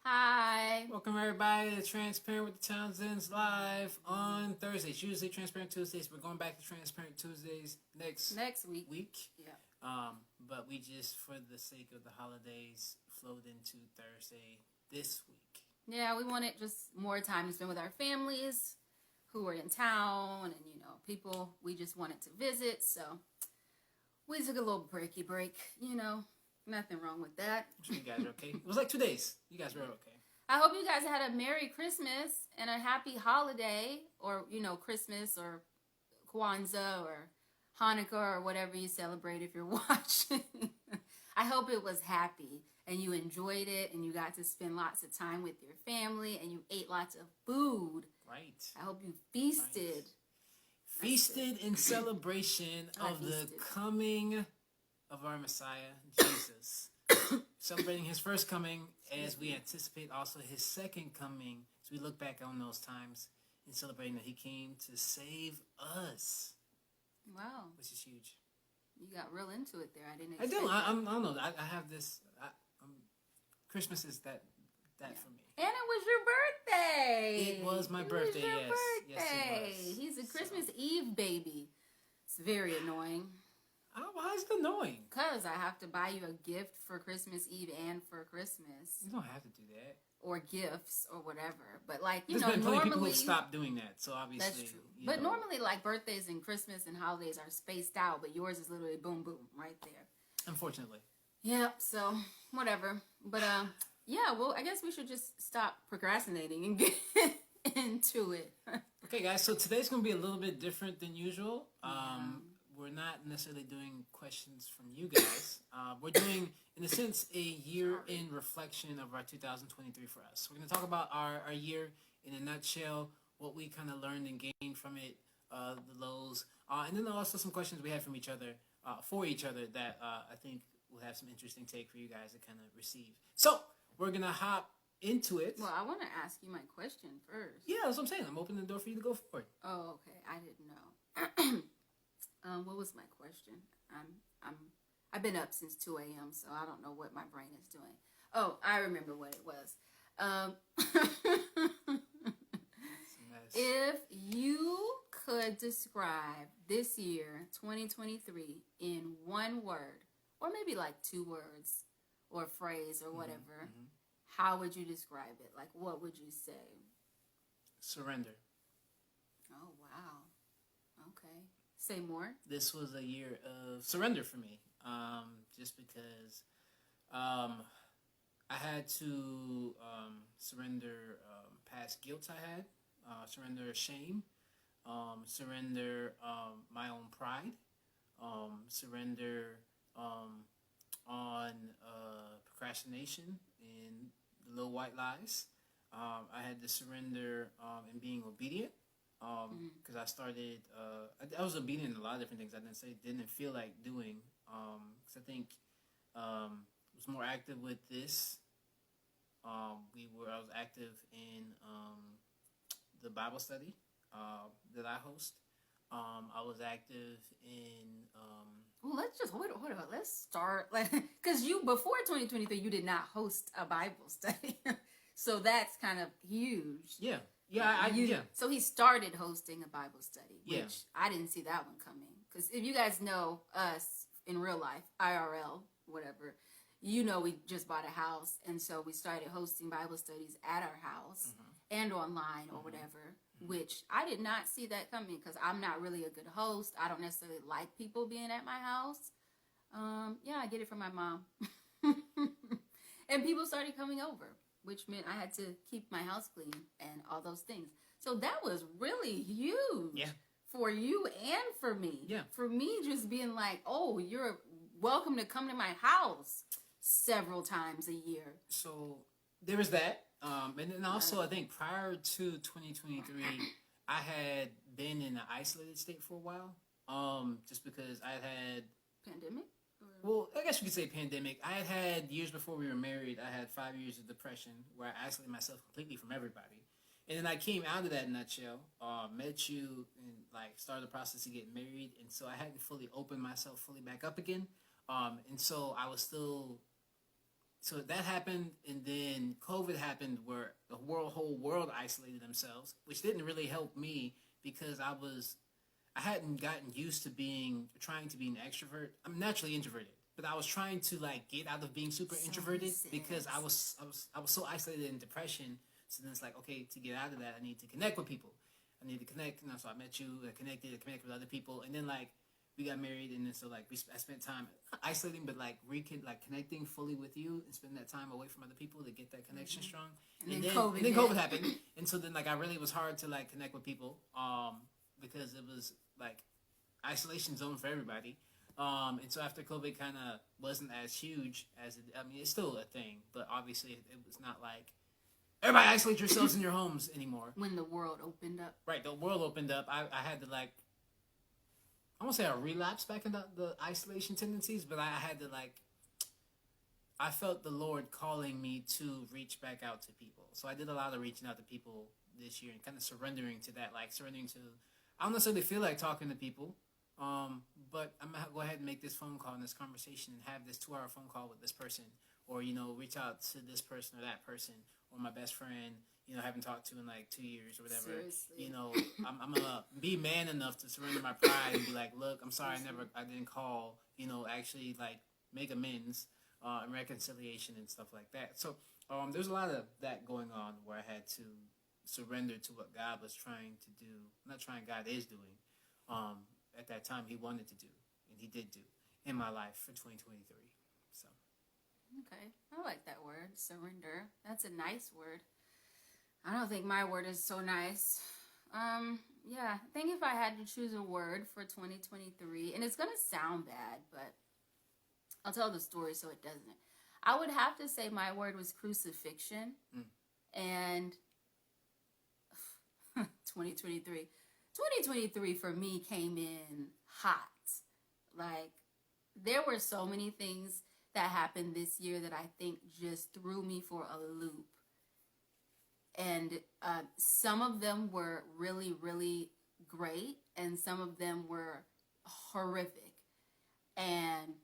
Hi. Welcome everybody to Transparent with the Townsends live on Thursdays. Usually Transparent Tuesdays. We're going back to Transparent Tuesdays next week. Yeah. But we just, for the sake of the holidays, flowed into Thursday this week. Yeah, we wanted just more time to spend with our families who are in town and, people we just wanted to visit. So we took a little break. Nothing wrong with that. I'm sure you guys are okay. It was like 2 days. You guys were okay. I hope you guys had a Merry Christmas and a Happy Holiday, or, Christmas or Kwanzaa or Hanukkah or whatever you celebrate if you're watching. I hope it was happy and you enjoyed it and you got to spend lots of time with your family and you ate lots of food. Right. I hope you feasted. Right. Feasted in celebration of the coming of our Messiah, Jesus. Celebrating his first coming as we anticipate also his second coming. As we look back on those times and celebrating that he came to save us. Wow. Which is huge. You got real into it there. I didn't expect that. I don't know. I have this. Christmas is that for me. And it was your birthday. It was my birthday, yes. Birthday. Yes, it was. He's a Christmas Eve baby. It's very annoying. Why is it annoying? Because I have to buy you a gift for Christmas Eve and for Christmas. You don't have to do that. Or gifts or whatever. But There's been plenty of people who stopped doing that, so obviously. That's true. But normally birthdays and Christmas and holidays are spaced out, but yours is literally boom, boom, right there. Unfortunately. Yeah, so whatever. But yeah, well, I guess we should just stop procrastinating and get into it. Okay, guys, so today's going to be a little bit different than usual. We're not necessarily doing questions from you guys. We're doing, in a sense, a year in reflection of our 2023 for us. We're going to talk about our year in a nutshell, what we kind of learned and gained from it, the lows, and then also some questions we had from each other, for each other, that I think will have some interesting take for you guys to kind of receive. So we're going to hop into it. Well, I want to ask you my question first. Yeah, that's what I'm saying. I'm opening the door for you to go forward. Oh, okay. I didn't know. What was my question? I've been up since 2 a.m., so I don't know what my brain is doing. Oh, I remember what it was. If you could describe this year, 2023, in one word, or maybe like 2 words, or a phrase, or whatever, how would you describe it? Like, what would you say? Surrender. Oh, wow. Okay. Say more. This was a year of surrender for me, just because I had to surrender past guilt I had, surrender shame, surrender my own pride, surrender on procrastination and the little white lies. I had to surrender in being obedient. Because I started, I was obedient in a lot of different things I didn't feel like doing. Because I think I was more active with this. I was active in the Bible study that I host. I was active in. Well, let's just hold on. Let's start, because before 2023, you did not host a Bible study, so that's kind of huge. Yeah. Yeah. So he started hosting a Bible study, which Yeah. I didn't see that one coming. Because if you guys know us in real life, IRL, whatever, we just bought a house. And so we started hosting Bible studies at our house and online or whatever, which I did not see that coming because I'm not really a good host. I don't necessarily like people being at my house. Yeah, I get it from my mom. And people started coming over, which meant I had to keep my house clean and all those things. So that was really huge for you and for me. Yeah. For me, just being like, oh, you're welcome to come to my house several times a year. So there was that. And then also, I think prior to 2023, I had been in an isolated state for a while. Just because I had... Pandemic? Well, I guess you could say pandemic. I had years before we were married, I had 5 years of depression where I isolated myself completely from everybody. And then I came out of that nutshell, met you, and started the process of getting married. And so I hadn't fully opened myself fully back up again. And so I was still so that happened, and then COVID happened, where the whole world isolated themselves, which didn't really help me because I hadn't gotten used to trying to be an extrovert. I'm naturally introverted, but I was trying to like get out of being super introverted because I was so isolated in depression. So then it's like, okay, to get out of that, I need to connect with people. I need to connect, so I met you, I connected with other people, and then like we got married, and then so like I spent time not isolating, but like connecting fully with you, and spend that time away from other people to get that connection strong. And then COVID happened, and so then like I really was hard to like connect with people, because it was like isolation zone for everybody. And so after COVID kind of wasn't as huge as it, I mean, it's still a thing, but obviously it was not like everybody isolate yourselves in your homes anymore. When the world opened up. Right, the world opened up. I had to like, I won't say a relapse back in the isolation tendencies, but I had to like, I felt the Lord calling me to reach back out to people. So I did a lot of reaching out to people this year and kind of surrendering to that, like surrendering to, I don't necessarily feel like talking to people, but I'm going to go ahead and make this phone call and this conversation and have this 2-hour phone call with this person, or, reach out to this person or that person, or my best friend, haven't talked to in like 2 years or whatever. Seriously. I'm gonna be man enough to surrender my pride and be like, look, I'm sorry, I didn't call, actually like make amends, and reconciliation and stuff like that. So, there's a lot of that going on where I had to surrender to what God was trying to do. God is doing, at that time he wanted to do, and he did do in my life for 2023. So. Okay, I like that word, surrender. That's a nice word. I don't think my word is so nice. Yeah, I think if I had to choose a word for 2023, and it's going to sound bad, but I'll tell the story so it doesn't. I would have to say my word was crucifixion. And 2023 for me came in hot. Like, there were so many things that happened this year that I think just threw me for a loop. And some of them were really, really great, and some of them were horrific. And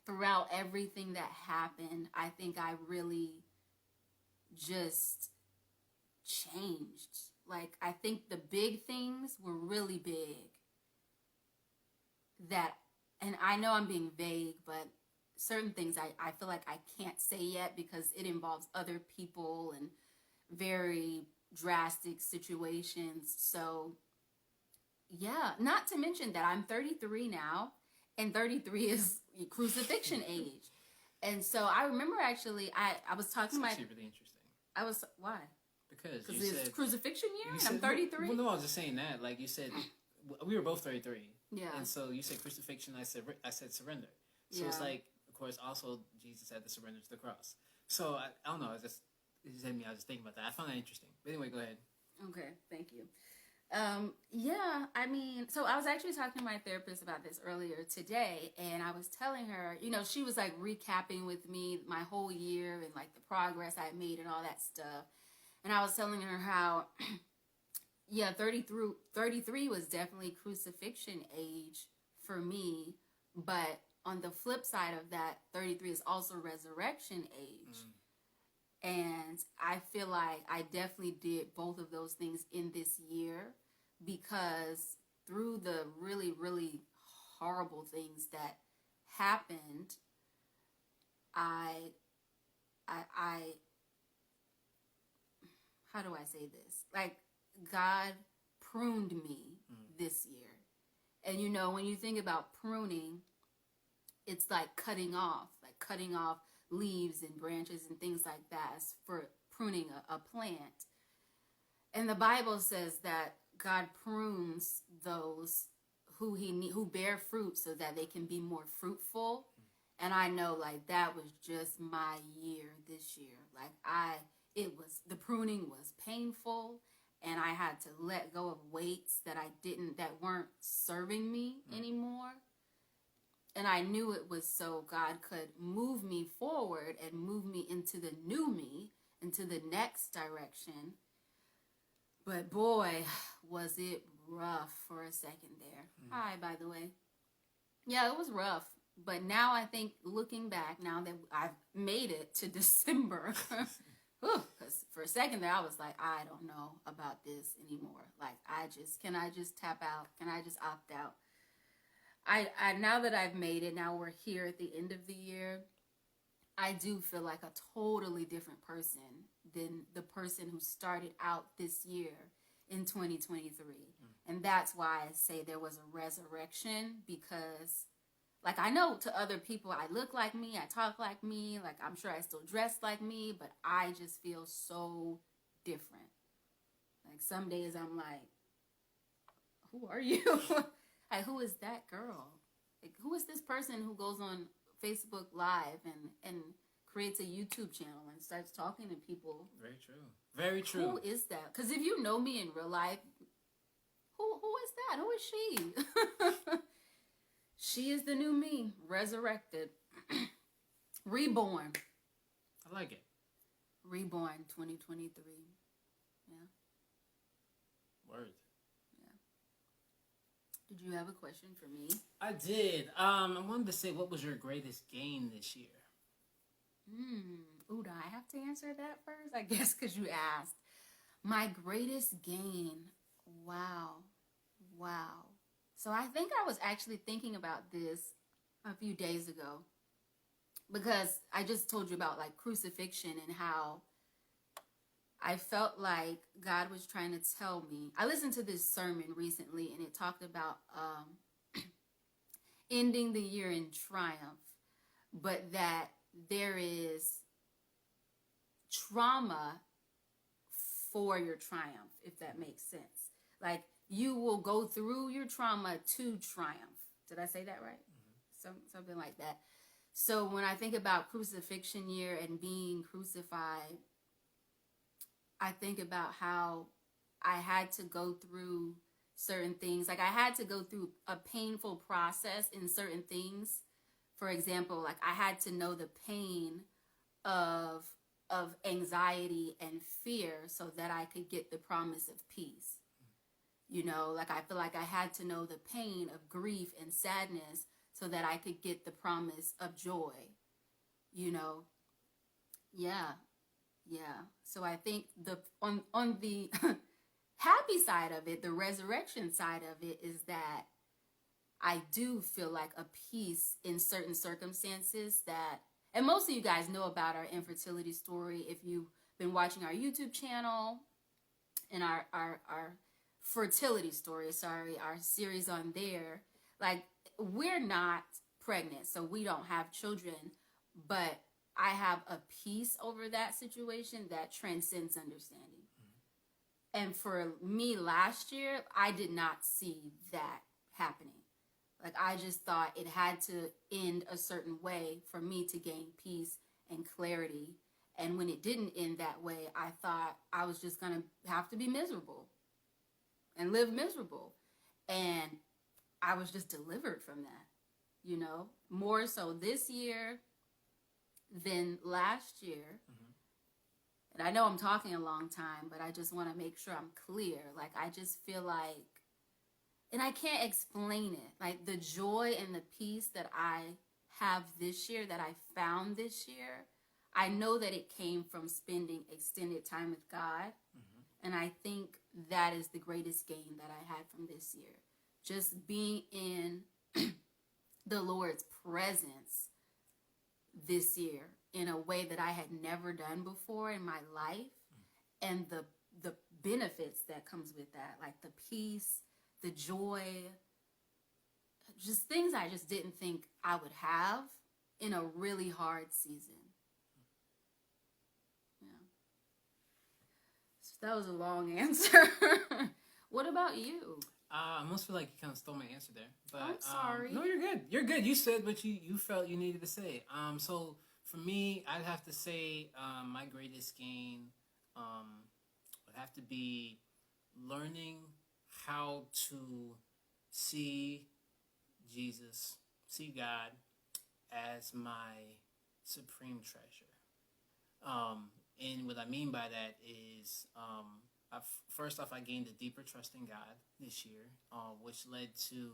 throughout everything that happened, I think I really just changed. Like, I think the big things were really big. And I know I'm being vague, but certain things I feel like I can't say yet because it involves other people and very drastic situations. So, yeah, not to mention that I'm 33 now, and 33 is crucifixion age. And so I remember actually, I was talking to my... That's actually really interesting. Why? Because it's crucifixion year and I'm 33? Well, no, I was just saying that. Like you said, we were both 33. Yeah. And so you said crucifixion, I said surrender. So It's like, of course, also Jesus had to surrender to the cross. So I don't know, it just hit me. I was just thinking about that. I found that interesting. But anyway, go ahead. Okay, thank you. Yeah, I mean, so I was actually talking to my therapist about this earlier today, and I was telling her, she was like recapping with me my whole year and like the progress I made and all that stuff. And I was telling her how, yeah, 33 was definitely crucifixion age for me, but on the flip side of that, 33 is also resurrection age. And I feel like I definitely did both of those things in this year, because through the really, really horrible things that happened, I how do I say this? Like, God pruned me this year. And when you think about pruning, it's like cutting off leaves and branches and things like that for pruning a plant. And the Bible says that God prunes those who bear fruit so that they can be more fruitful. And I know, like, that was just my year this year. Like, the pruning was painful, and I had to let go of weights that weren't serving me anymore. And I knew it was so God could move me forward and move me into the new me, into the next direction. But boy, was it rough for a second there. Hi, by the way. Yeah, it was rough. But now I think, looking back, now that I've made it to December, because for a second there I was like, I don't know about this anymore. Like, can I just tap out? Can I just opt out? I now that I've made it, now we're here at the end of the year, I do feel like a totally different person than the person who started out this year in 2023. And that's why I say there was a resurrection, because like, I know to other people I look like me, I talk like me, like I'm sure I still dress like me, but I just feel so different. Like, some days I'm like, who are you? Like, who is that girl? Like, who is this person who goes on Facebook Live and creates a YouTube channel and starts talking to people? Very true. Very true. Who is that? Because if you know me in real life, who is that? Who is she? She is the new me, resurrected, reborn. I like it. Reborn 2023. Yeah. Word. Did you have a question for me? I did. I wanted to say, what was your greatest gain this year? Ooh, do I have to answer that first? I guess because you asked. My greatest gain. Wow. So I think I was actually thinking about this a few days ago, because I just told you about like crucifixion and how I felt like God was trying to tell me. I listened to this sermon recently, and it talked about ending the year in triumph, but that there is trauma for your triumph, if that makes sense. Like, you will go through your trauma to triumph. Did I say that right? Something like that. So when I think about crucifixion year and being crucified, I think about how I had to go through certain things. Like, I had to go through a painful process in certain things. For example, like, I had to know the pain of anxiety and fear so that I could get the promise of peace. You know, like, I feel like I had to know the pain of grief and sadness so that I could get the promise of joy. You know, yeah. So I think on the happy side of it, the resurrection side of it, is that I do feel like a peace in certain circumstances that, and most of you guys know about our infertility story if you've been watching our YouTube channel and our fertility story, our series on there. Like, we're not pregnant, so we don't have children, but I have a peace over that situation that transcends understanding. And for me last year, I did not see that happening. Like, I just thought it had to end a certain way for me to gain peace and clarity. And when it didn't end that way, I thought I was just going to have to be miserable and live miserable. And I was just delivered from that, you know, more so this year than last year. And I know I'm talking a long time, but I just want to make sure I'm clear. Like, I just feel like, and I can't explain it, like, the joy and the peace that I have this year, that I found this year, I know that it came from spending extended time with God. And I think that is the greatest gain that I had from this year. Just being in the Lord's presence this year in a way that I had never done before in my life, and the benefits that comes with that, like the peace, the joy, just things I just didn't think I would have in a really hard season. Yeah. So that was a long answer. What about you? I almost feel like you kind of stole my answer there. But, I'm sorry. No, you're good. You're good. You said what you felt you needed to say. So for me, I'd have to say my greatest gain would have to be learning how to see Jesus, see God as my supreme treasure. And what I mean by that is, first off, I gained a deeper trust in God this year, which led to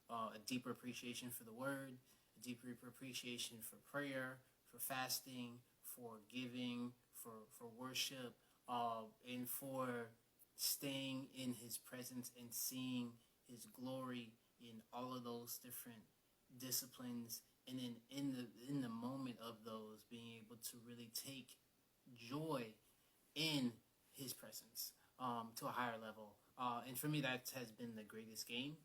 a deeper appreciation for the Word, a deeper appreciation for prayer, for fasting, for giving, for worship, and for staying in His presence and seeing His glory in all of those different disciplines, and then in the moment of those, being able to really take joy in His presence to a higher level. And for me, that has been the greatest gain,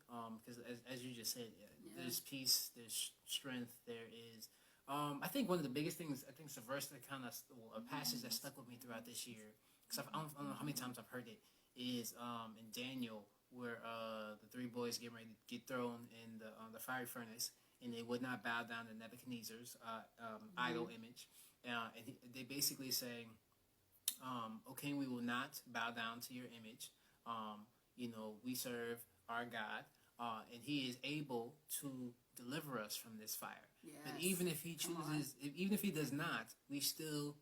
because as you just said, there's peace, there's strength, there is. I think one of the biggest things, I think it's a verse that a passage that stuck with me throughout this year, because I don't know how many times I've heard it, is in Daniel, where the three boys get ready to get thrown in the fiery furnace, and they would not bow down to Nebuchadnezzar's idol image. And they basically say, "O king, we will not bow down to your image. We serve our God, and He is able to deliver us from this fire. Yes. But even if He chooses, even if He does not, we still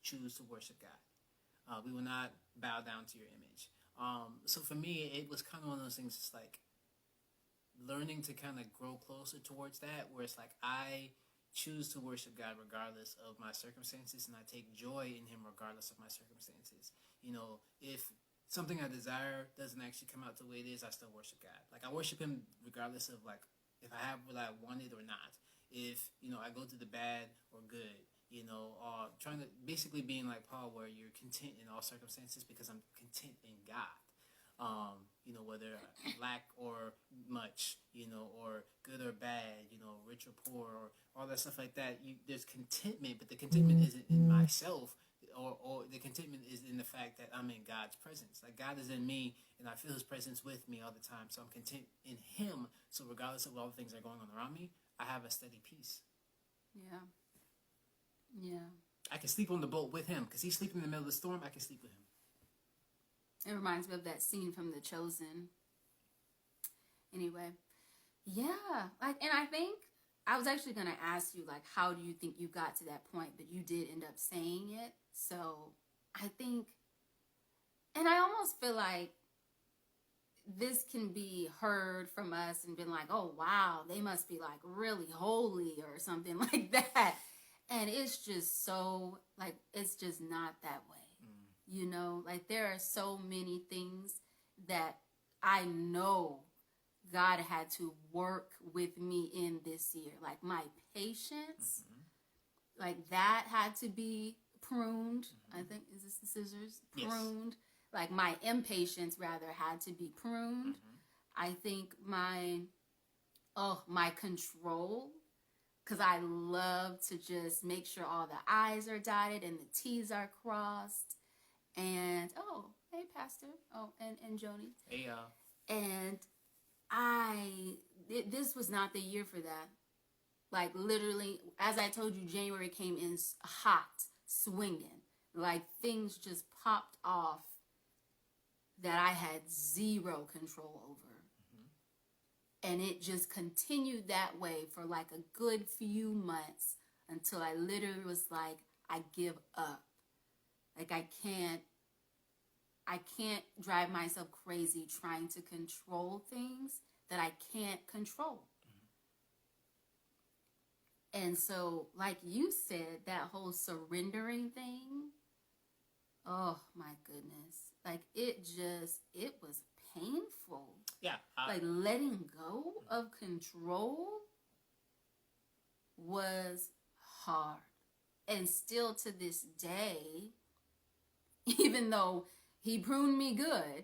choose to worship God. We will not bow down to your image." So for me, it was kind of one of those things. It's like learning to kind of grow closer towards that, where it's like I choose to worship God regardless of my circumstances, and I take joy in Him regardless of my circumstances. If something I desire doesn't actually come out the way it is, I still worship God. Like, I worship Him regardless of, like, if I have what I wanted or not. If, I go through the bad or good, trying to basically being like Paul, where you're content in all circumstances because I'm content in God. Whether lack or much, or good or bad, rich or poor, or all that stuff like that. There's contentment, but the contentment isn't in myself, or the contentment is in the fact that I'm in God's presence. Like, God is in me, and I feel His presence with me all the time. So I'm content in Him. So regardless of all the things that are going on around me, I have a steady peace. Yeah. Yeah. I can sleep on the boat with Him, because He's sleeping in the middle of the storm. I can sleep with Him. It reminds me of that scene from The Chosen. Anyway, yeah. And I think I was actually going to ask you, like, how do you think you got to that point? But you did end up saying it. So I think, and I almost feel like this can be heard from us and been like, oh, wow, they must be like really holy or something like that. And it's just so, like, it's just not that way. Like, there are so many things that I know God had to work with me in this year. Like, my patience, like, that had to be pruned. I think, is this the scissors? Pruned. Yes. Like, my impatience, rather, had to be pruned. I think my control, because I love to just make sure all the I's are dotted and the T's are crossed. And, hey, Pastor. And Joni. Hey, y'all. And this was not the year for that. Like, literally, as I told you, January came in hot, swinging. Like, things just popped off that I had zero control over. And it just continued that way for like a good few months until I literally was like, I give up. Like, I can't drive myself crazy trying to control things that I can't control. And so, like you said, that whole surrendering thing, oh my goodness. Like, it was painful. Yeah. Like, letting go of control was hard. And still to this day, even though He pruned me good,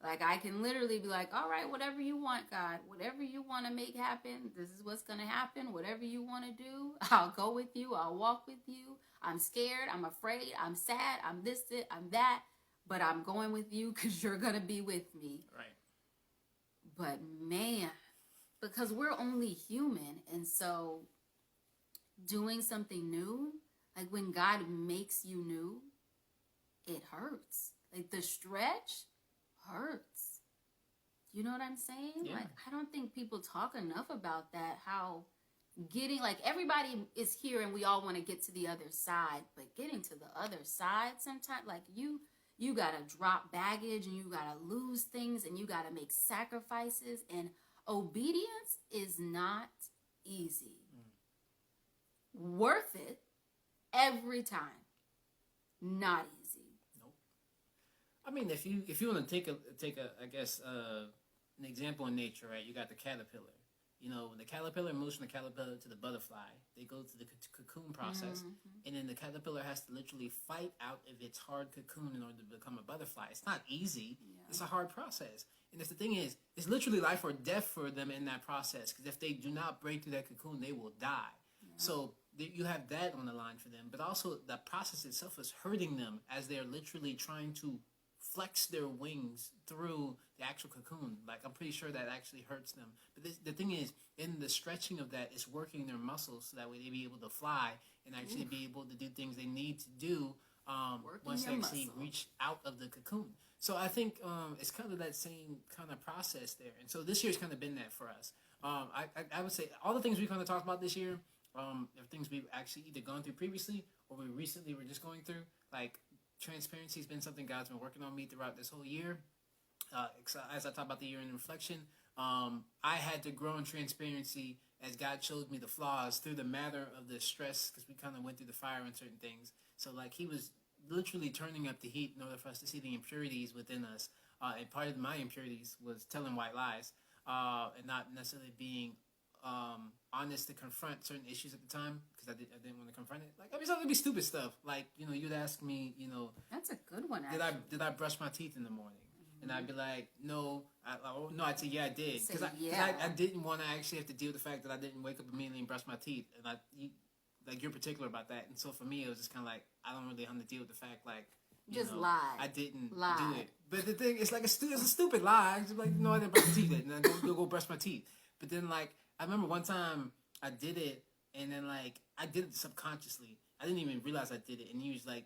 like, I can literally be like, all right, whatever you want, God, whatever you want to make happen, this is what's going to happen. Whatever you want to do, I'll go with you. I'll walk with you. I'm scared. I'm afraid. I'm sad. I'm this, I'm that. But I'm going with you because you're going to be with me. Right. But man, because we're only human. And so doing something new, like when God makes you new, it hurts. Like, the stretch hurts. You know what I'm saying? Yeah. Like, I don't think people talk enough about that. How getting, like, everybody is here and we all want to get to the other side, but getting to the other side sometimes, like, you got to drop baggage and you got to lose things and you got to make sacrifices, and obedience is not easy. Worth it every time. Not easy. Nope. I mean, if you want to take a I guess an example in nature, right? You got the caterpillar. You know, when the caterpillar moves from the caterpillar to the butterfly, they go through the cocoon process, and then the caterpillar has to literally fight out of its hard cocoon in order to become a butterfly. It's not easy. Yeah. It's a hard process. And the thing is, it's literally life or death for them in that process, because if they do not break through that cocoon, they will die. Yeah. So you have that on the line for them, but also the process itself is hurting them as they're literally trying to flex their wings through the actual cocoon. Like, I'm pretty sure that actually hurts them. But the thing is, in the stretching of that, it's working their muscles so that way they be able to fly and actually be able to do things they need to do once they actually reach out of the cocoon. So I think it's kind of that same kind of process there. And so this year's kind of been that for us. I would say all the things we kind of talked about this year are things we've actually either gone through previously or we recently were just going through. Like, transparency has been something God's been working on me throughout this whole year. As I talk about the year in reflection, I had to grow in transparency as God showed me the flaws through the matter of the stress, because we kind of went through the fire on certain things. So, like, he was literally turning up the heat in order for us to see the impurities within us. And part of my impurities was telling white lies and not necessarily being honest to confront certain issues at the time, because I didn't want to confront it. Like, I mean, something be stupid stuff. Like, you'd ask me, that's a good one. Actually. Did I brush my teeth in the morning? And I'd be like, no. I'd say, yeah, I did. Because I didn't want to actually have to deal with the fact that I didn't wake up immediately and brush my teeth. And you're particular about that. And so for me, it was just kind of like, I don't really have to deal with the fact, like, lie. I didn't do it. But the thing, it's like it's a stupid lie. I'm just like, no, I didn't brush my teeth. And then go brush my teeth. But then, like, I remember one time I did it, and then, like, I did it subconsciously. I didn't even realize I did it. And he was like,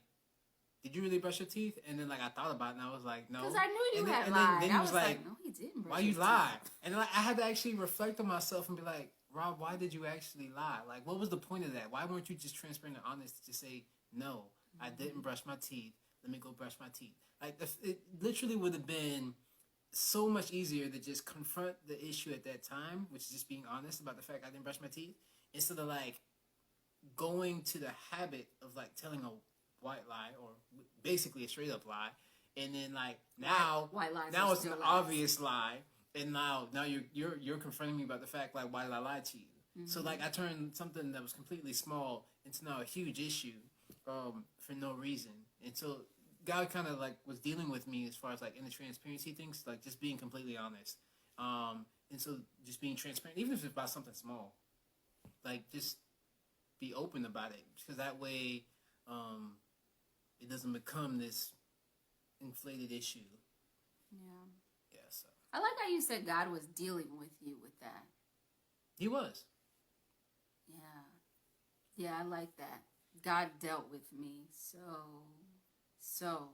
did you really brush your teeth? And then, like, I thought about it, and I was like, no. Because I knew you had lied. Then he was like, no, he didn't brush why you lie? And then, like, I had to actually reflect on myself and be like, Rob, why did you actually lie? Like, what was the point of that? Why weren't you just transparent and honest to just say, no, I didn't brush my teeth. Let me go brush my teeth. Like, it literally would have been so much easier to just confront the issue at that time, which is just being honest about the fact I didn't brush my teeth, instead of, like, going to the habit of, like, telling a white lie, or basically a straight up lie, and then, like, now it's an obvious lie, and now you're confronting me about the fact, like, why did I lie to you? Mm-hmm. So, like, I turned something that was completely small into now a huge issue for no reason. And so God kind of, like, was dealing with me as far as, like, in the transparency things, like, just being completely honest. And so just being transparent, even if it's about something small, like, just be open about it, because that way it doesn't become this inflated issue. Yeah. Yeah, so. I like how you said God was dealing with you with that. He was. Yeah. Yeah, I like that. God dealt with me so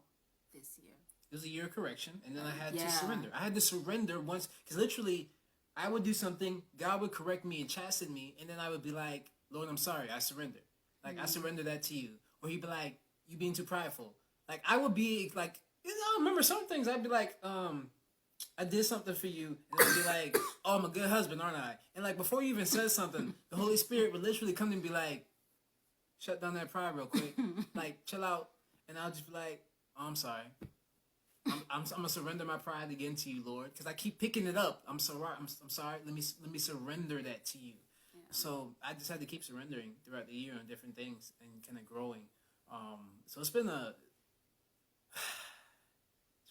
this year. It was a year of correction, and then I had to surrender. I had to surrender once, because literally, I would do something, God would correct me and chasten me, and then I would be like, Lord, I'm sorry, I surrender. Like, I surrender that to you. Or he'd be like, you being too prideful. Like, I would be like, I remember some things, I'd be like, I did something for you, and I'd be like, oh, I'm a good husband, aren't I? And, like, before you even said something, the Holy Spirit would literally come and be like, shut down that pride real quick. Like, chill out. And I'll just be like, oh, I'm sorry. I'm going to surrender my pride again to you, Lord, because I keep picking it up. I'm sorry. I'm sorry. Let me surrender that to you. Yeah. So I just had to keep surrendering throughout the year on different things and kind of growing. So it's been a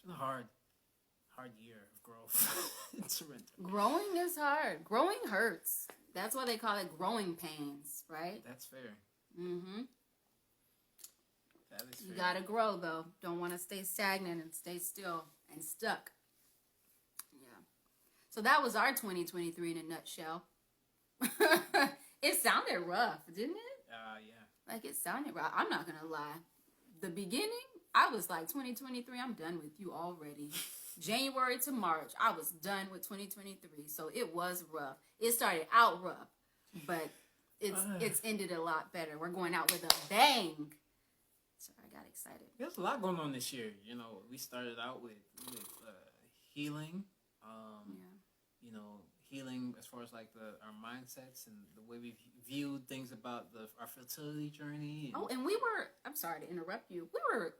hard year of growth and surrender. Growing is hard. Growing hurts. That's why they call it growing pains, right? That's fair. Mm-hmm. That is fair. You gotta grow, though. Don't want to stay stagnant and stay still and stuck. Yeah. So that was our 2023 in a nutshell. It sounded rough, didn't it? Yeah. Like, it sounded rough. I'm not gonna lie. The beginning, I was like, 2023, I'm done with you already. January to March, I was done with 2023. So it was rough. It started out rough, but it's ended a lot better. We're going out with a bang. So I got excited. There's a lot going on this year. We started out with healing. healing as far as like our mindsets and the way we viewed things about our fertility journey. And we were, I'm sorry to interrupt you, we were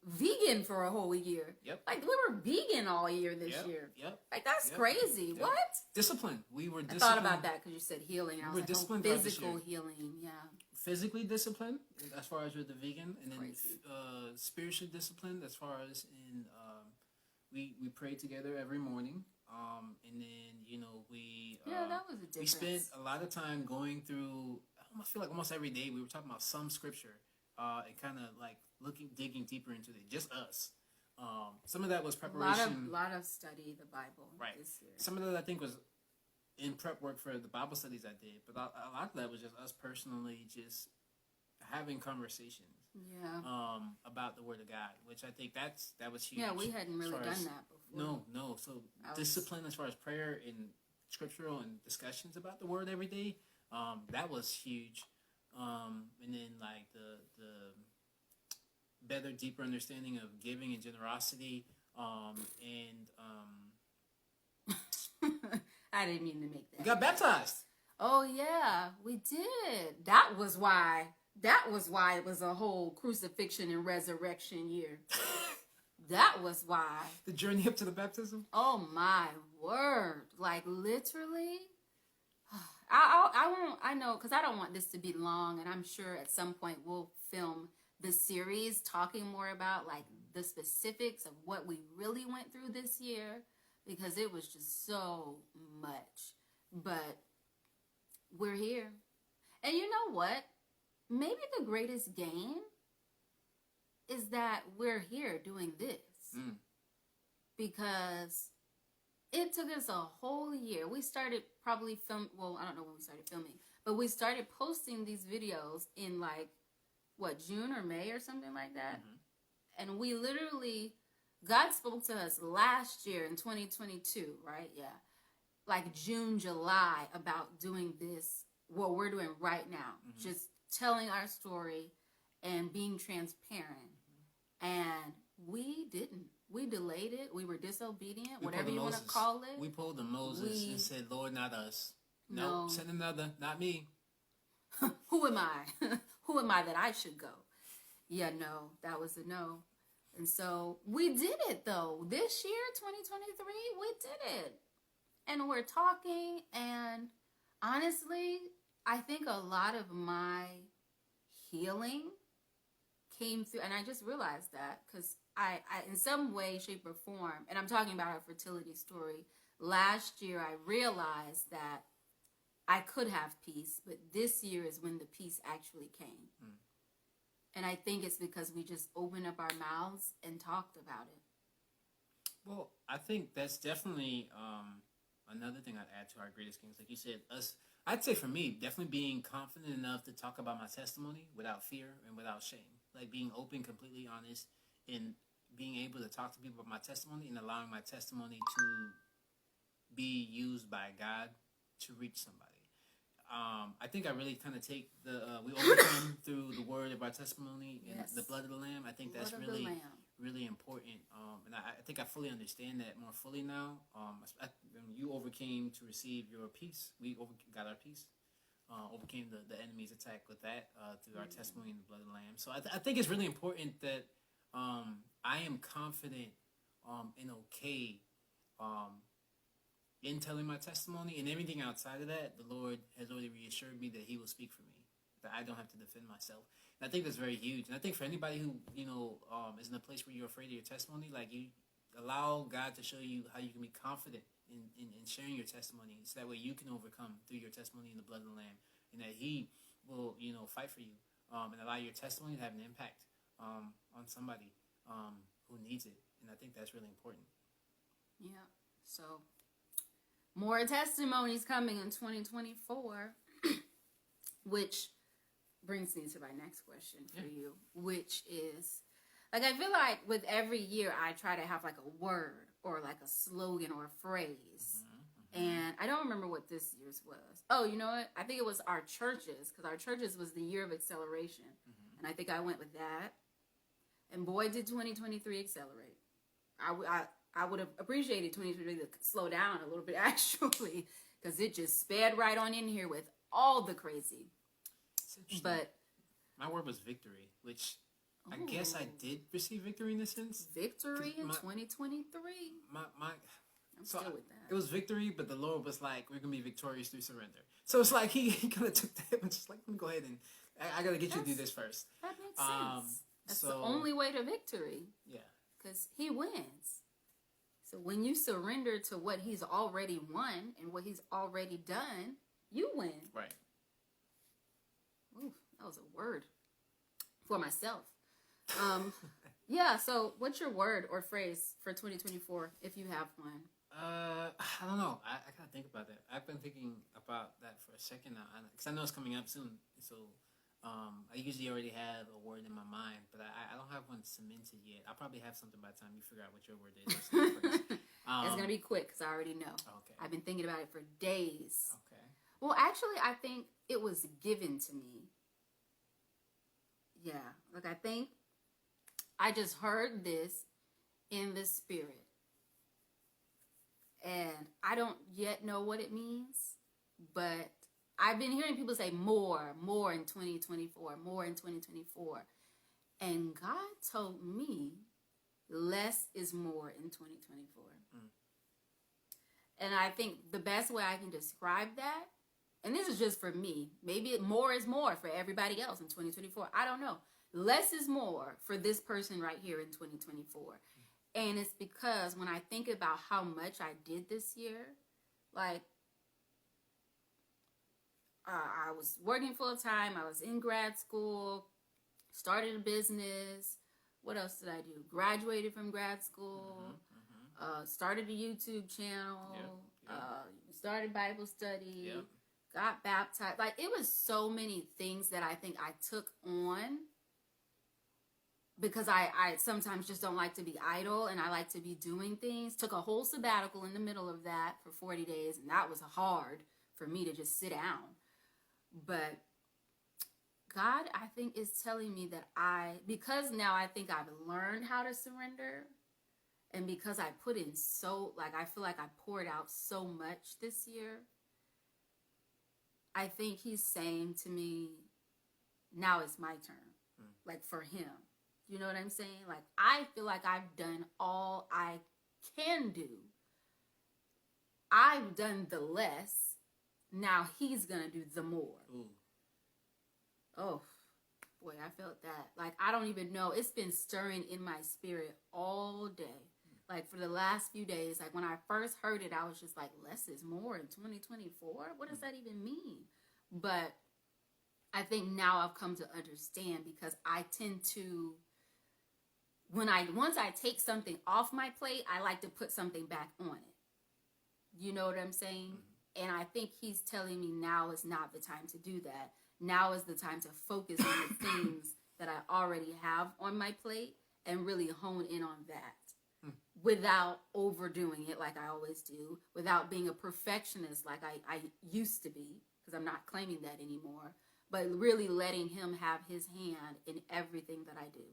vegan for a whole year. Yep. Like we were vegan all year this year. Yep. Like that's crazy. Yep. What? Discipline. We were disciplined. I thought about that because you said healing. I was like, disciplined physical healing. Yeah. Physically disciplined as far as with the vegan, and then spiritually disciplined as far as in we pray together every morning. And then we that was a difference. We spent a lot of time going through. I feel like almost every day we were talking about some scripture, and kind of like digging deeper into it. Just us. Some of that was preparation. A lot of study the Bible. Right. This year. Some of that I think was in prep work for the Bible studies I did, but a lot of that was just us personally, just having conversations. Yeah. About the Word of God, which I think that was huge. Yeah, we hadn't really done that before. No. So discipline as far as prayer and scriptural and discussions about the Word every day, that was huge. And then like the better, deeper understanding of giving and generosity, and I didn't mean to make that. We got baptized. Oh yeah, we did. That was why it was a whole crucifixion and resurrection year. That was why. The journey up to the baptism? Oh my word. Like literally. I know, because I don't want this to be long, and I'm sure at some point we'll film the series talking more about like the specifics of what we really went through this year, because it was just so much. But we're here. And you know what? Maybe the greatest gain is that we're here doing this. Because it took us a whole year. We started probably I don't know when we started filming, but we started posting these videos in like, June or May or something like that. Mm-hmm. And we literally, God spoke to us last year in 2022, right? Yeah. Like June, July, about doing this, what we're doing right now. Mm-hmm. Just telling our story and being transparent. Mm-hmm. And we didn't. We delayed it. We were disobedient, whatever you want to call it. We pulled the Moses and said, Lord, not us. No, send another, not me. Who am I? Who am I that I should go? Yeah, no, that was a no. And so we did it though. This year, 2023, we did it. And we're talking, and honestly, I think a lot of my healing came through, and I just realized that because I in some way, shape, or form, and I'm talking about our fertility story, last year I realized that I could have peace, but this year is when the peace actually came. And I think it's because we just opened up our mouths and talked about it. Well, I think that's definitely another thing I'd add to our greatest gains. Like you said, I'd say for me, definitely being confident enough to talk about my testimony without fear and without shame. Like being open, completely honest, and being able to talk to people about my testimony and allowing my testimony to be used by God to reach somebody. I think I really kind of take we overcome through the word of our testimony and the blood of the Lamb. I think that's really, really important. And I think I fully understand that more fully now. You overcame to receive your peace. We got our peace. Overcame the enemy's attack with that through our testimony and the blood of the Lamb. So I think it's really important that I am confident and okay in telling my testimony, and everything outside of that, the Lord has already reassured me that He will speak for me, that I don't have to defend myself. And I think that's very huge. And I think for anybody who is in a place where you're afraid of your testimony, like you allow God to show you how you can be confident in sharing your testimony, so that way you can overcome through your testimony in the blood of the Lamb, and that He will fight for you and allow your testimony to have an impact on somebody who needs it. And I think that's really important. Yeah. So more testimonies coming in 2024, which brings me to my next question for you, which is, like, I feel like with every year I try to have like a word or like a slogan or a phrase. And I don't remember what this year's was. Oh, you know what? I think it was our churches, because our churches was the year of acceleration. And I think I went with that. And boy, did 2023 accelerate. I would have appreciated 2023 to slow down a little bit, actually, because it just sped right on in here with all the crazy. But my word was victory, which I guess I did receive victory in a sense. Victory in 2023. I'm still with that. It was victory, but the Lord was like, we're going to be victorious through surrender. So it's like he kind of took that and just like, let me go ahead and I got to get you to do this first. That makes sense. That's the only way to victory. Yeah. Because he wins. So when you surrender to what he's already won and what he's already done, you win. Right. Ooh, that was a word for myself. Yeah, so what's your word or phrase for 2024 if you have one? I don't know. I gotta think about that. I've been thinking about that for a second now, because I know it's coming up soon. So, I usually already have a word in my mind, but I don't have one cemented yet. I'll probably have something by the time you figure out what your word is. It's gonna be quick because I already know. Okay. I've been thinking about it for days. Okay. Well, actually, I think it was given to me. Yeah, like I think I just heard this in the spirit. And I don't yet know what it means, but I've been hearing people say more in 2024, more in 2024. And God told me less is more in 2024. And I think the best way I can describe that, and this is just for me, maybe more is more for everybody else in 2024. I don't know. Less is more for this person right here in 2024. And it's because when I think about how much I did this year, like, I was working full time. I was in grad school, started a business. What else did I do? Graduated from grad school, started a YouTube channel, started Bible study, got baptized. Like, it was so many things that I think I took on. Because I sometimes just don't like to be idle and I like to be doing things. Took a whole sabbatical in the middle of that for 40 days. And that was hard for me to just sit down. But God, I think, is telling me that because now I think I've learned how to surrender. And because I put in I feel like I poured out so much this year. I think he's saying to me, now it's my turn. Like, for him. You know what I'm saying? Like, I feel like I've done all I can do. I've done the less. Now he's going to do the more. Ooh. Oh, boy, I felt that. Like, I don't even know. It's been stirring in my spirit all day. Like, for the last few days, like, when I first heard it, I was just like, less is more in 2024? What does that even mean? But I think now I've come to understand, because I tend to... Once I take something off my plate, I like to put something back on it. You know what I'm saying? And I think he's telling me now is not the time to do that. Now is the time to focus on the things that I already have on my plate and really hone in on that without overdoing it like I always do, without being a perfectionist like I used to be, because I'm not claiming that anymore, but really letting him have his hand in everything that I do.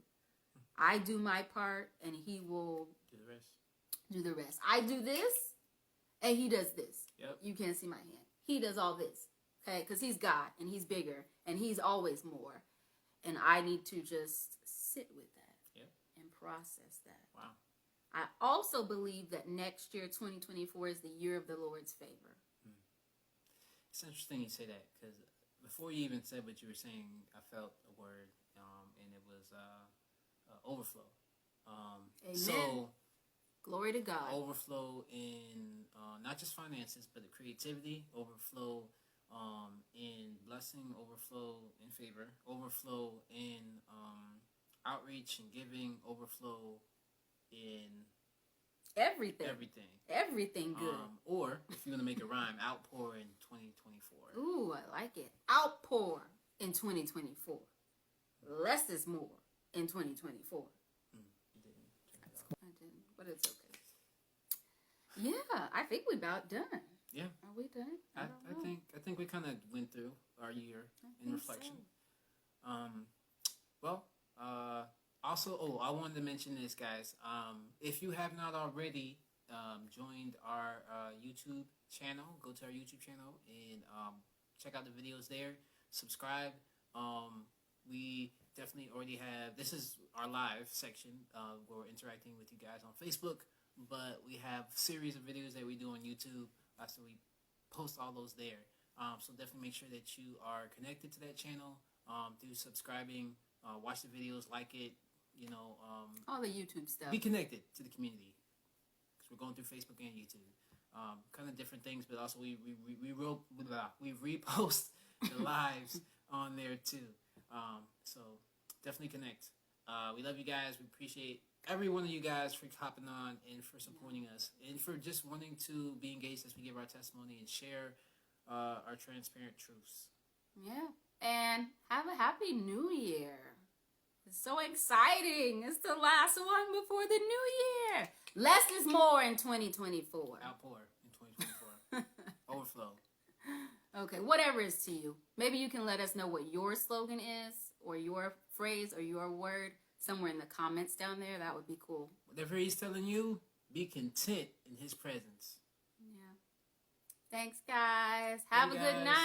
I do my part, and he will do the rest. I do this, and he does this. Yep. You can't see my hand. He does all this, okay? Because he's God, and he's bigger, and he's always more. And I need to just sit with that and process that. Wow. I also believe that next year, 2024, is the year of the Lord's favor. It's interesting you say that, because before you even said what you were saying, I felt a word, and it was... overflow. Amen. So, glory to God. Overflow in not just finances, but the creativity. Overflow in blessing. Overflow in favor. Overflow in outreach and giving. Overflow in everything. Everything good. Or if you're gonna make a rhyme, outpour in 2024. Ooh, I like it. Outpour in 2024. Less is more in 2024. You didn't. I didn't, but it's okay. Yeah, I think we're about done. Yeah. Are we done? I think we kind of went through our year in reflection. So. Well, Also, I wanted to mention this, guys. If you have not already joined our YouTube channel, go to our YouTube channel and check out the videos there. Subscribe. We definitely already have. This is our live section where we're interacting with you guys on Facebook, but we have series of videos that we do on YouTube. So we post all those there. So definitely make sure that you are connected to that channel through subscribing. Watch the videos, like it. All the YouTube stuff. Be connected to the community because we're going through Facebook and YouTube. Kind of different things, but also we repost the lives on there too. So definitely connect. We love you guys. We appreciate every one of you guys for hopping on and for supporting us and for just wanting to be engaged as we give our testimony and share our transparent truths. Yeah. And have a happy new year. It's so exciting. It's the last one before the new year. Less is more in 2024. Outpour in 2024. Overflow. Okay, whatever is to you. Maybe you can let us know what your slogan is or your phrase or your word somewhere in the comments down there. That would be cool. Whatever he's telling you, be content in his presence. Yeah. Thanks, guys. Have a good night.